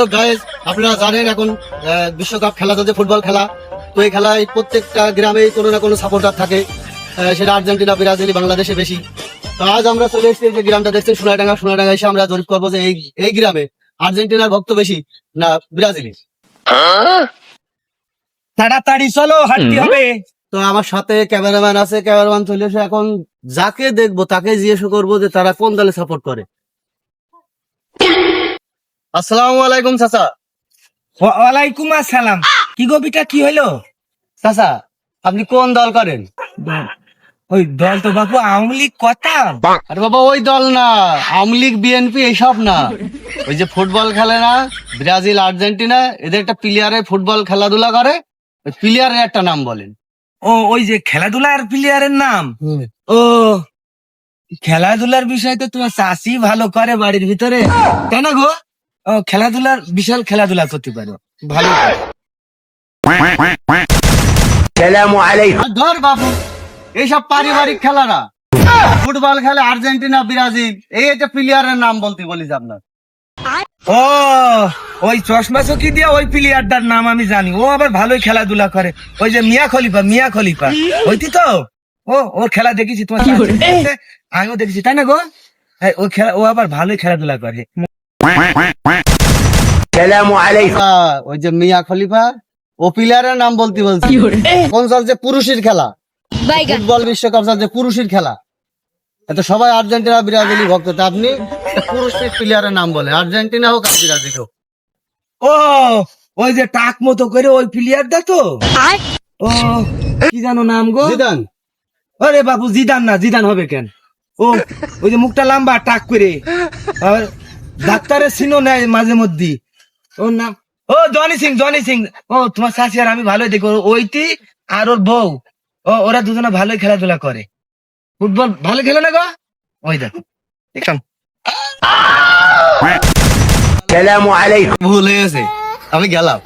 তো গাইস, আপনারা জানেন এখন বিশ্বকাপ খেলা চলছে, ফুটবল খেলা। তো এই খেলায় প্রত্যেকটা গ্রামে কোনো না কোনো সাপোর্টার থাকে, সেটা আর্জেন্টিনা, ব্রাজিল, বাংলাদেশে বেশি। তো আজ আমরা চলে এসেছি যে গ্রামটা দেখছেন, সোনাডাঙ্গা এসে আমরা জরিপ করবো যে এই গ্রামে আর্জেন্টিনার ভক্ত বেশি না ব্রাজিলের। তাড়াতাড়ি চলো, হাঁটতে হবে। তো আমার সাথে ক্যামেরাম্যান আছে, ক্যামেরাম্যান চলে এসে এখন যাকে দেখবো তাকে জিজ্ঞেস করবো যে তারা কোন দলে সাপোর্ট করে। আসসালামু আলাইকুম চাচা। ওয়ালাইকুম আসসালাম। কি গো বিটা, কি হইলো? চাচা, আপনি কোন দল করেন? ওই দল তো বাপু আওয়ামী লীগ কথা। আরে বাবা, ওই দল না, আওয়ামী লীগ, বিএনপি এইসব না। ওই যে ফুটবল খেলে না, ব্রাজিল, আর্জেন্টিনা, এদের একটা প্লেয়ারের ফুটবল খেলাধুলা করে, ওই প্লেয়ারের একটা নাম বলেন। ও, ওই যে খেলাধুলার প্লেয়ারের নাম। ও, খেলাধুলার বিষয় তো তোমার চাষি ভালো করে বাড়ির ভিতরে, তাই না গো? ও, খেলাধুলার বিশাল খেলাধুলা করতে পারো, ভালো। আর ধর বাবু, এইসব পারিবারিক খেলা না, ফুটবল খেলে আর্জেন্টিনা, ব্রাজিল, এই একটা প্লেয়ারের নাম বলতে বলিস আপনার। ও, ওই চশমা চকি দিয়ে ওই প্লেয়ারটার নাম আমি জানি, ও আবার ভালোই খেলাধুলা করে। ওই যে মিয়া খলিফা ওইটি তো। ওর খেলা দেখেছি, তোমার আমিও দেখেছি, তাই না গো? হ্যাঁ, ও আবার ভালোই খেলাধুলা করে। ওই যে মিয়া খলিফা, ও প্লেয়ারের নাম বলতে বলছি। কোন চলছে পুরুষের খেলা, ফুটবল বিশ্বকাপ চলছে, পুরুষের খেলা। এত সবাই আর্জেন্টিনা, ব্রাজিল ভক্ত, তা আপনি পুরুষের প্লেয়ারের নাম বলে, আর্জেন্টিনা হোক আর ব্রাজিল হোক। ও, ওই যে টাক মতো করে ওই প্লেয়ারটা তো। ও, কি জানো নাম গো? জিদান। আরে বাবু, জিদান হবে কেন? ও, ওই যে মুখটা লম্বা টাক করে, আর ডাক্তারের সিনও নেয় মাঝে মধ্যে। ওর নাম ও জনি সিং। ও, তোমার শাশি আর আমি ভালোই দেখো, ওইটি আর ওর বউ, ওরা দুজনে ভালোই খেলাধুলা করে, ফুটবল ভালো খেলে না গো। ওই দেখো, দেখলাম। ভুল হয়ে গেছে, আমি গেলাম।